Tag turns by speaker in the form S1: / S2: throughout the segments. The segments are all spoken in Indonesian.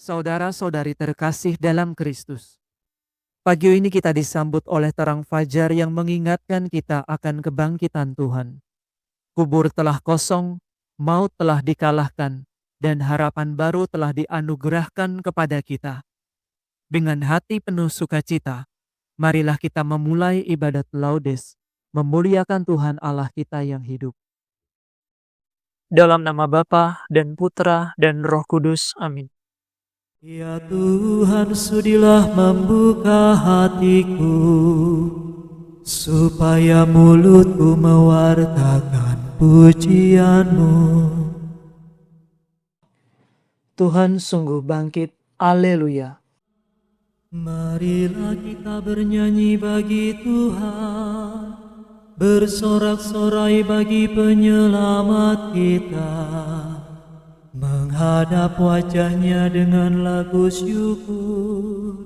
S1: Saudara-saudari terkasih dalam Kristus, pagi ini kita disambut oleh terang fajar yang mengingatkan kita akan kebangkitan Tuhan. Kubur telah kosong, maut telah dikalahkan, dan harapan baru telah dianugerahkan kepada kita. Dengan hati penuh sukacita, marilah kita memulai ibadat laudes, memuliakan Tuhan Allah kita yang hidup. Dalam nama Bapa dan Putra dan Roh Kudus. Amin.
S2: Ya Tuhan, sudilah membuka hatiku, supaya mulutku mewartakan pujian-Mu.
S1: Tuhan sungguh bangkit, Haleluya.
S2: Marilah kita bernyanyi bagi Tuhan, bersorak-sorai bagi penyelamat kita, menghadap wajahnya dengan lagu syukur,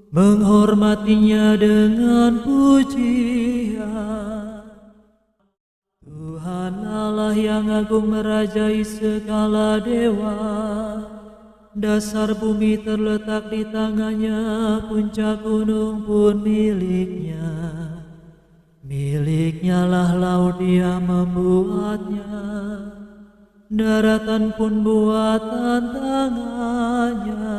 S2: menghormatinya dengan pujian. Tuhan Allah yang agung merajai segala dewa, dasar bumi terletak di tangannya, puncak gunung pun miliknya. Miliknya lah laut, Dia membuatnya, daratan pun buatan tangannya.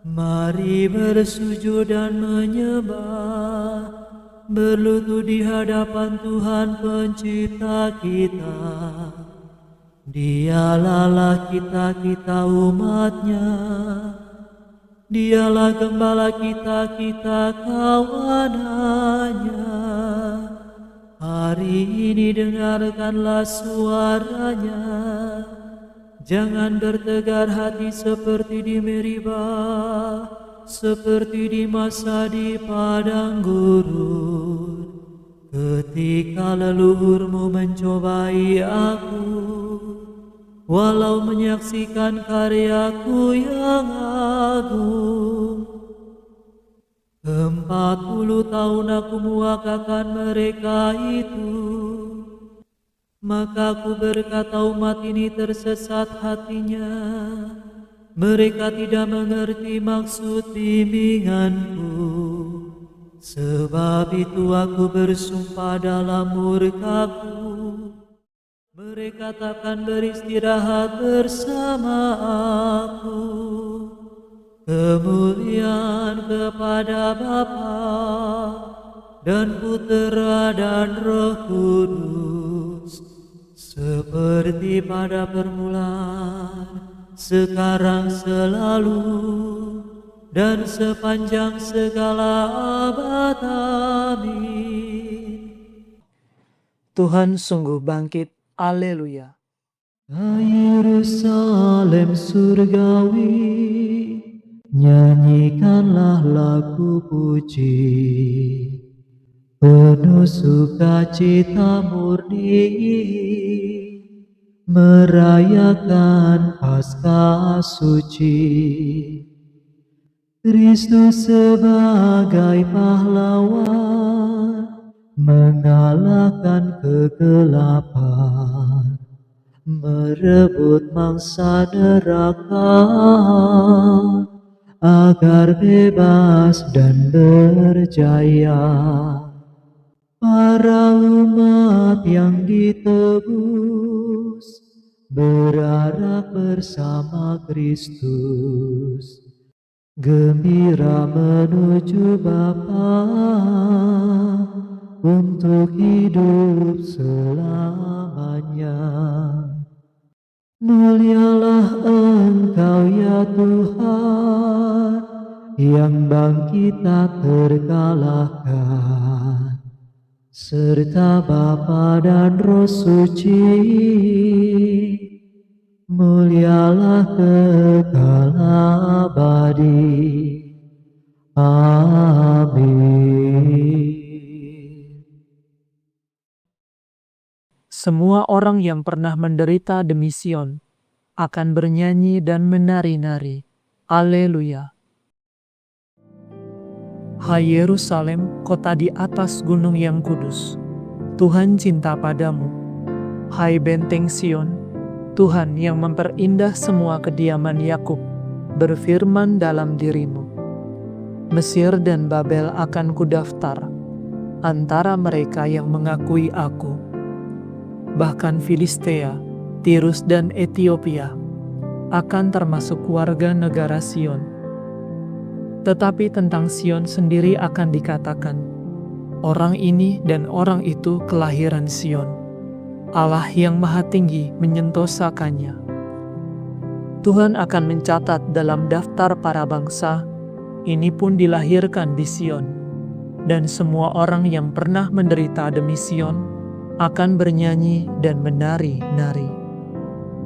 S2: Mari bersujud dan menyembah, berlutut di hadapan Tuhan pencipta kita. Dialah Allah kita umatnya, Dialah gembala kita kawanannya. Hari ini dengarkanlah suaranya, jangan bertegar hati seperti di Meribah, seperti di masa di padang gurun, ketika leluhurmu mencobai aku, walau menyaksikan karyaku yang agung. 40 tahun aku muakakan mereka itu, maka aku berkata umat ini tersesat hatinya, mereka tidak mengerti maksud bimbinganku. Sebab itu aku bersumpah dalam murkaku, mereka takkan beristirahat bersama aku. Kemuliaan kepada Bapa dan Putera dan Roh Kudus, seperti pada permulaan, sekarang, selalu, dan sepanjang segala abad. Amin.
S1: Tuhan sungguh bangkit, Haleluya.
S2: Yerusalem surgawi, nyanyikanlah lagu puji, penuh sukacita murni, merayakan Paskah suci. Kristus sebagai pahlawan, mengalahkan kegelapan, merebut mangsa neraka, agar bebas dan berjaya. Para umat yang ditebus, berarak bersama Kristus, gembira menuju Bapa, untuk hidup selamanya. Mulialah Engkau ya Tuhan, yang bangkit tak terkalahkan, serta Bapa dan Roh Suci. Mulialah kekal abadi. Amin.
S1: Semua orang yang pernah menderita demi Sion akan bernyanyi dan menari-nari. Haleluya. Hai Yerusalem, kota di atas gunung yang kudus, Tuhan cinta padamu. Hai benteng Sion, Tuhan yang memperindah semua kediaman Yakub, berfirman dalam dirimu, Mesir dan Babel akan kudaftar antara mereka yang mengakui aku. Bahkan Filistea, Tirus dan Etiopia akan termasuk warga negara Sion. Tetapi tentang Sion sendiri akan dikatakan, orang ini dan orang itu kelahiran Sion. Allah yang Maha Tinggi menyentosakannya. Tuhan akan mencatat dalam daftar para bangsa, ini pun dilahirkan di Sion. Dan semua orang yang pernah menderita demi Sion akan bernyanyi dan menari-nari.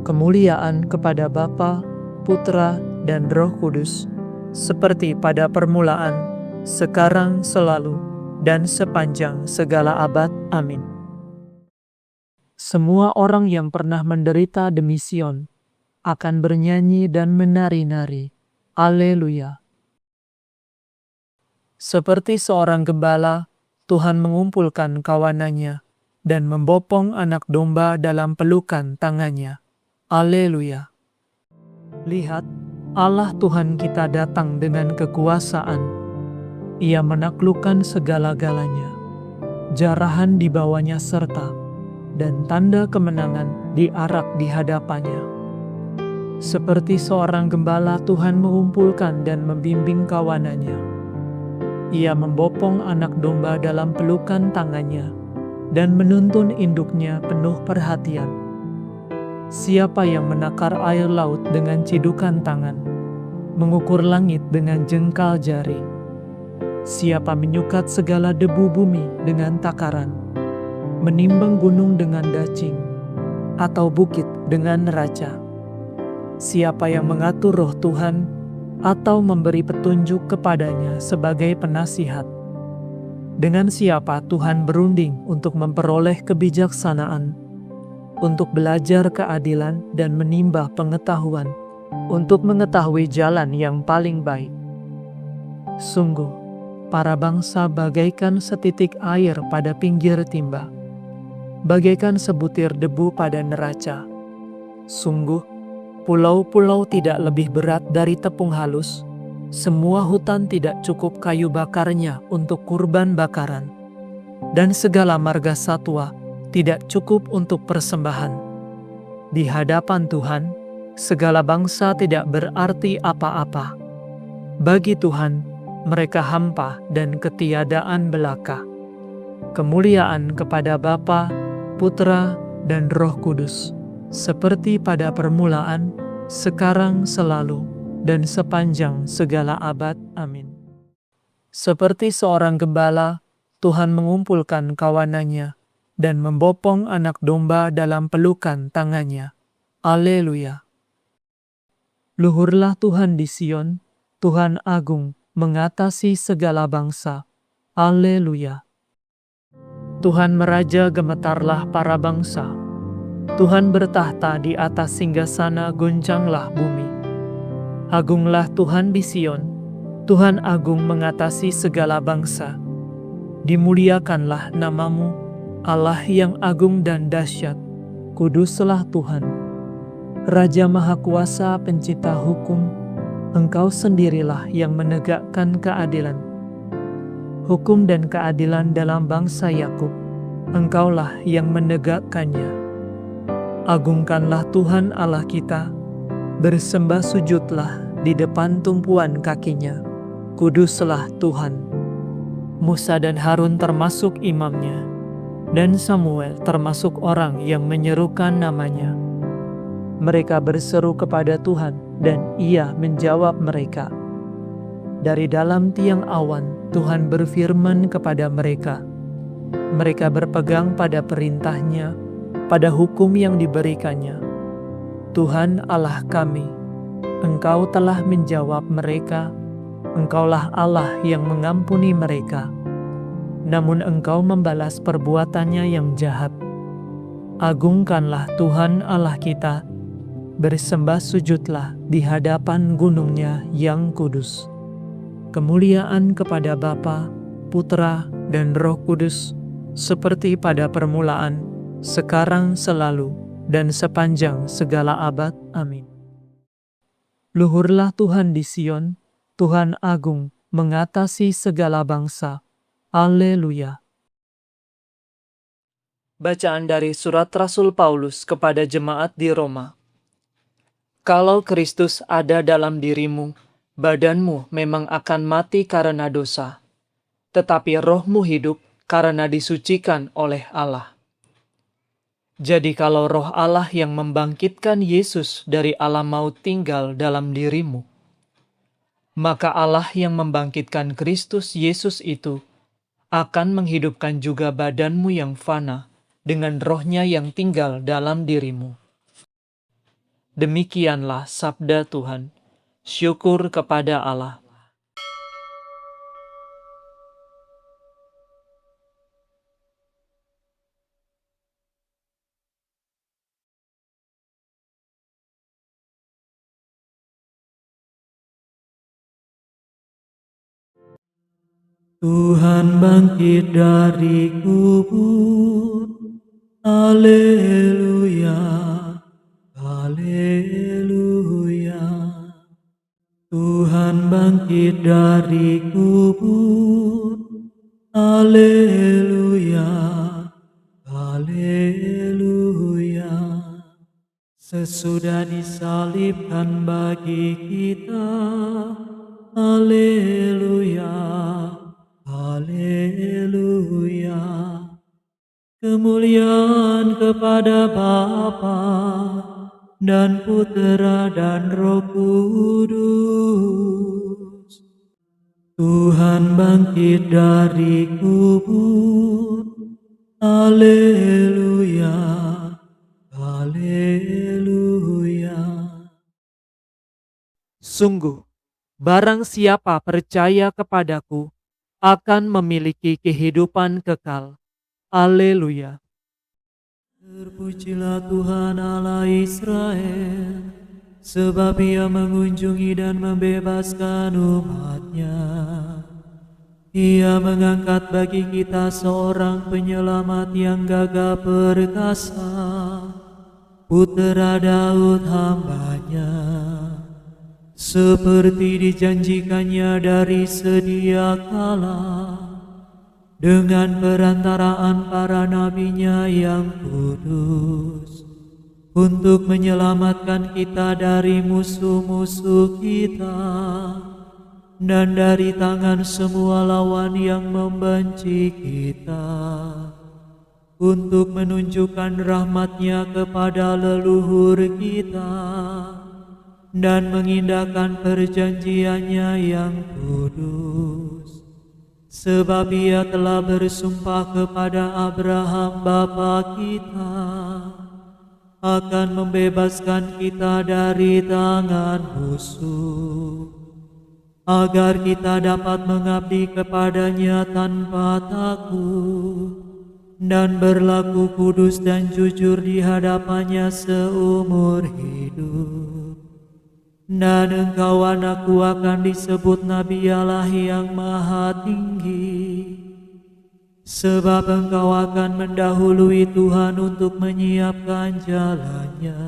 S1: Kemuliaan kepada Bapa, Putra, dan Roh Kudus, seperti pada permulaan, sekarang, selalu, dan sepanjang segala abad. Amin. Semua orang yang pernah menderita demi Sion akan bernyanyi dan menari-nari. Haleluya. Seperti seorang gembala, Tuhan mengumpulkan kawanannya dan membopong anak domba dalam pelukan tangannya. Haleluya. Lihat, Allah Tuhan kita datang dengan kekuasaan. Ia menaklukkan segala-galanya. Jarahan di bawahnya serta dan tanda kemenangan diarak di hadapannya. Seperti seorang gembala, Tuhan mengumpulkan dan membimbing kawanannya. Ia membopong anak domba dalam pelukan tangannya dan menuntun induknya penuh perhatian. Siapa yang menakar air laut dengan cidukan tangan, mengukur langit dengan jengkal jari? Siapa menyukat segala debu bumi dengan takaran, menimbang gunung dengan dacing, atau bukit dengan neraca? Siapa yang mengatur roh Tuhan, atau memberi petunjuk kepadanya sebagai penasihat? Dengan siapa Tuhan berunding untuk memperoleh kebijaksanaan, untuk belajar keadilan dan menimba pengetahuan, untuk mengetahui jalan yang paling baik? Sungguh, para bangsa bagaikan setitik air pada pinggir timba, bagaikan sebutir debu pada neraca. Sungguh, pulau-pulau tidak lebih berat dari tepung halus, semua hutan tidak cukup kayu bakarnya untuk kurban bakaran, dan segala marga satwa tidak cukup untuk persembahan. Di hadapan Tuhan, segala bangsa tidak berarti apa-apa. Bagi Tuhan, mereka hampa dan ketiadaan belaka. Kemuliaan kepada Bapa, Putra, dan Roh Kudus, seperti pada permulaan, sekarang, selalu, dan sepanjang segala abad. Amin. Seperti seorang gembala, Tuhan mengumpulkan kawanannya dan membopong anak domba dalam pelukan tangannya. Haleluya. Luhurlah Tuhan di Sion, Tuhan agung mengatasi segala bangsa. Haleluya. Tuhan meraja, gemetarlah para bangsa. Tuhan bertahta di atas singgasana, goncanglah bumi. Agunglah Tuhan di Sion, Tuhan agung mengatasi segala bangsa. Dimuliakanlah namamu, Allah yang agung dan dahsyat, kuduslah Tuhan. Raja Maha Kuasa, pencipta hukum, Engkau sendirilah yang menegakkan keadilan. Hukum dan keadilan dalam bangsa Yakub, Engkaulah yang menegakkannya. Agungkanlah Tuhan Allah kita, bersembah sujudlah di depan tumpuan kakinya. Kuduslah Tuhan. Musa dan Harun termasuk imamnya, dan Samuel termasuk orang yang menyerukan namanya. Mereka berseru kepada Tuhan, dan Ia menjawab mereka. Dari dalam tiang awan, Tuhan berfirman kepada mereka. Mereka berpegang pada perintahnya, pada hukum yang diberikannya. Tuhan Allah kami, Engkau telah menjawab mereka, Engkaulah Allah yang mengampuni mereka. Namun Engkau membalas perbuatannya yang jahat. Agungkanlah Tuhan Allah kita, bersembah sujudlah di hadapan gunungnya yang kudus. Kemuliaan kepada Bapa, Putra, dan Roh Kudus, seperti pada permulaan, sekarang, selalu, dan sepanjang segala abad. Amin. Luhurlah Tuhan di Sion, Tuhan agung mengatasi segala bangsa. Haleluya. Bacaan dari surat Rasul Paulus kepada jemaat di Roma. Kalau Kristus ada dalam dirimu, badanmu memang akan mati karena dosa, tetapi rohmu hidup karena disucikan oleh Allah. Jadi kalau roh Allah yang membangkitkan Yesus dari alam maut tinggal dalam dirimu, maka Allah yang membangkitkan Kristus Yesus itu akan menghidupkan juga badanmu yang fana dengan rohnya yang tinggal dalam dirimu. Demikianlah sabda Tuhan. Syukur kepada Allah.
S2: Tuhan bangkit dari kubur. Haleluya, haleluya. Tuhan bangkit dari kubur. Haleluya, haleluya. Sesudah disalibkan bagi kita. Haleluya, haleluya. Kemuliaan kepada Bapa dan Putera dan Roh Kudus. Tuhan bangkit dari kubur. Haleluya, haleluya.
S1: Sungguh, barang siapa percaya kepadaku akan memiliki kehidupan kekal. Haleluya.
S2: Terpujilah Tuhan Allah Israel, sebab Ia mengunjungi dan membebaskan umat-Nya. Ia mengangkat bagi kita seorang penyelamat yang gagah perkasa, Putera Daud hamba-Nya. Seperti dijanjikannya dari sedia kala, dengan perantaraan para nabi-Nya yang kudus, untuk menyelamatkan kita dari musuh-musuh kita, dan dari tangan semua lawan yang membenci kita, untuk menunjukkan rahmat-Nya kepada leluhur kita, dan mengindahkan perjanjian-Nya yang kudus. Sebab Ia telah bersumpah kepada Abraham bapa kita, akan membebaskan kita dari tangan musuh, agar kita dapat mengabdi kepada-Nya tanpa takut, dan berlaku kudus dan jujur di hadapan-Nya seumur hidup. Dan engkau anakku akan disebut Nabi Allah yang Maha Tinggi, sebab engkau akan mendahului Tuhan untuk menyiapkan jalan-Nya,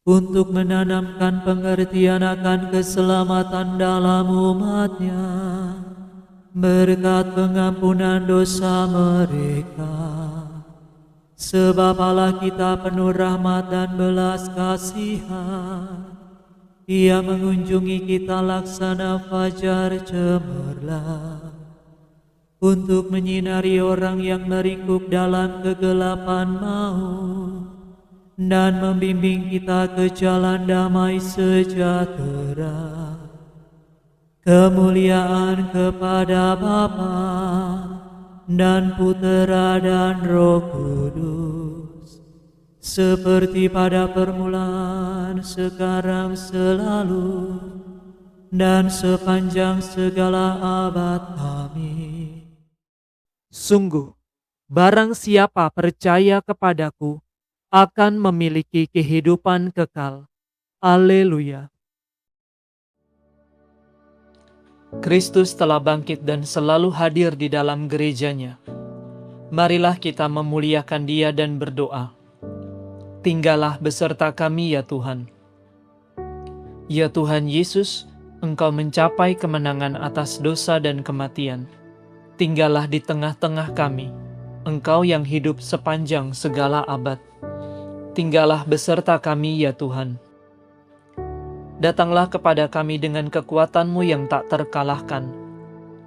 S2: untuk menanamkan pengertian akan keselamatan dalam umat-Nya, berkat pengampunan dosa mereka. Sebab Allah kita penuh rahmat dan belas kasihan. Ia mengunjungi kita laksana fajar cemerlang, untuk menyinari orang yang meringkuk dalam kegelapan maut, dan membimbing kita ke jalan damai sejahtera. Kemuliaan kepada Bapa dan Putera dan Roh Kudus, seperti pada permulaan, sekarang, selalu, dan sepanjang segala abad. Amin.
S1: Sungguh, barang siapa percaya kepadaku akan memiliki kehidupan kekal. Haleluya. Kristus telah bangkit dan selalu hadir di dalam gereja-Nya. Marilah kita memuliakan Dia dan berdoa. Tinggallah beserta kami ya Tuhan. Ya Tuhan Yesus, Engkau mencapai kemenangan atas dosa dan kematian. Tinggallah di tengah-tengah kami, Engkau yang hidup sepanjang segala abad. Tinggallah beserta kami ya Tuhan. Datanglah kepada kami dengan kekuatan-Mu yang tak terkalahkan,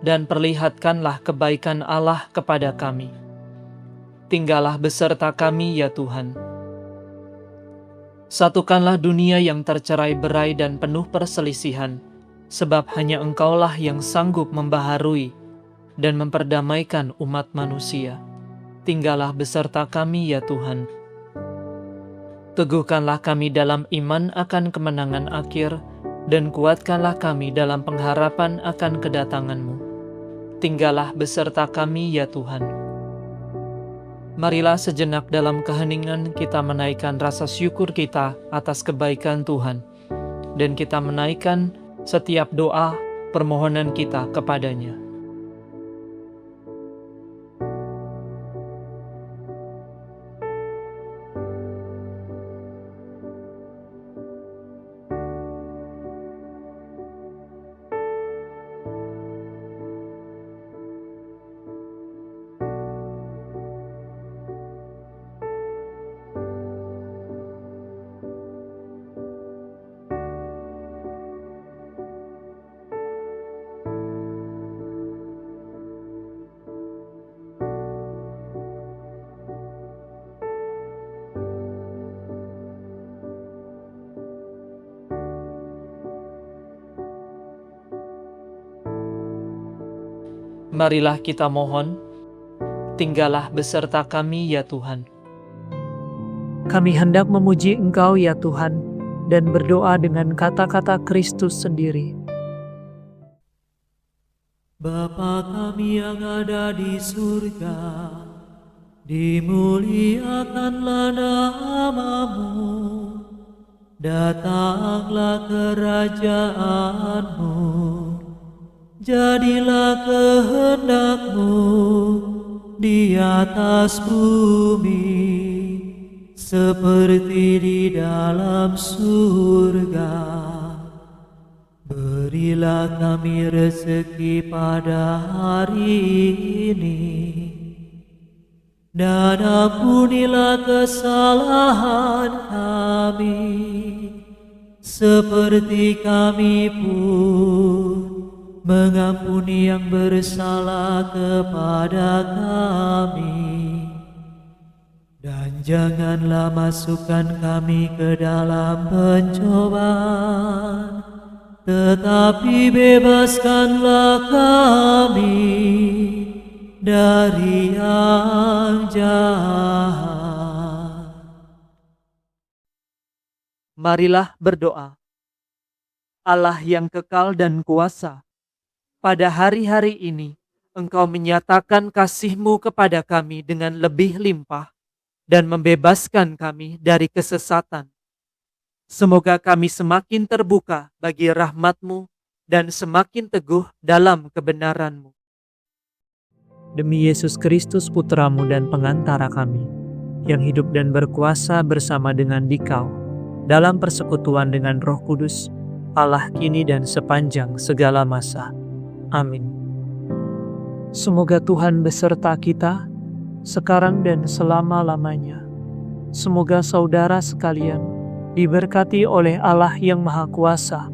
S1: dan perlihatkanlah kebaikan Allah kepada kami. Tinggallah beserta kami ya Tuhan. Satukanlah dunia yang tercerai-berai dan penuh perselisihan, sebab hanya Engkaulah yang sanggup membaharui dan memperdamaikan umat manusia. Tinggallah beserta kami ya Tuhan. Teguhkanlah kami dalam iman akan kemenangan akhir, dan kuatkanlah kami dalam pengharapan akan kedatangan-Mu. Tinggallah beserta kami ya Tuhan. Marilah sejenak dalam keheningan kita menaikkan rasa syukur kita atas kebaikan Tuhan, dan kita menaikkan setiap doa permohonan kita kepadanya. Marilah kita mohon, tinggallah beserta kami ya Tuhan.
S2: Kami hendak memuji Engkau ya Tuhan, dan berdoa dengan kata-kata Kristus sendiri. Bapa kami yang ada di surga, dimuliakanlah nama-Mu, datanglah kerajaan-Mu, jadilah kehendak-Mu di atas bumi, seperti di dalam surga. Berilah kami rezeki pada hari ini, dan ampunilah kesalahan kami, seperti kami pun mengampuni yang bersalah kepada kami. Dan janganlah masukkan kami ke dalam pencobaan, tetapi bebaskanlah kami dari yang jahat.
S1: Marilah berdoa. Allah yang kekal dan kuasa, pada hari-hari ini, Engkau menyatakan kasih-Mu kepada kami dengan lebih limpah dan membebaskan kami dari kesesatan. Semoga kami semakin terbuka bagi rahmat-Mu dan semakin teguh dalam kebenaran-Mu.
S2: Demi Yesus Kristus Putra-Mu dan pengantara kami, yang hidup dan berkuasa bersama dengan Dikau, dalam persekutuan dengan Roh Kudus, Allah kini dan sepanjang segala masa. Amin. Semoga Tuhan beserta kita, sekarang dan selama-lamanya. Semoga saudara sekalian diberkati oleh Allah yang Maha Kuasa,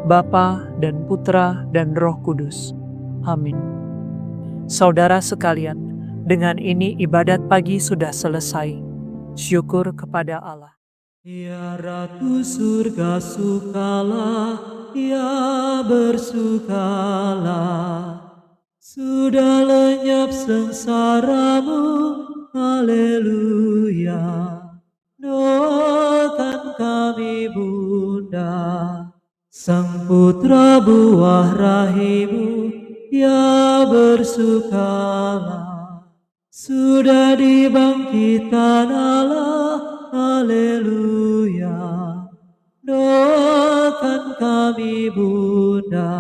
S2: Bapa dan Putra dan Roh Kudus. Amin. Saudara sekalian, dengan ini ibadat pagi sudah selesai. Syukur kepada Allah. Ya Ratu surga sukalah, ya bersukalah. Sudah lenyap sengsaramu, haleluya. Doakan kami Bunda, Sang Putra buah rahimu, ya bersukalah. Sudah dibangkitkan Allah, haleluya. Doakan kami Bunda,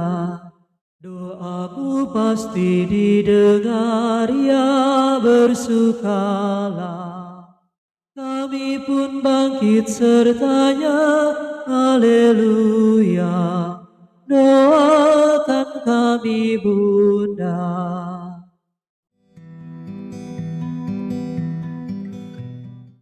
S2: doamu pasti didengar, ya bersukalah. Kami pun bangkit sertanya, haleluya. Doakan kami Bunda.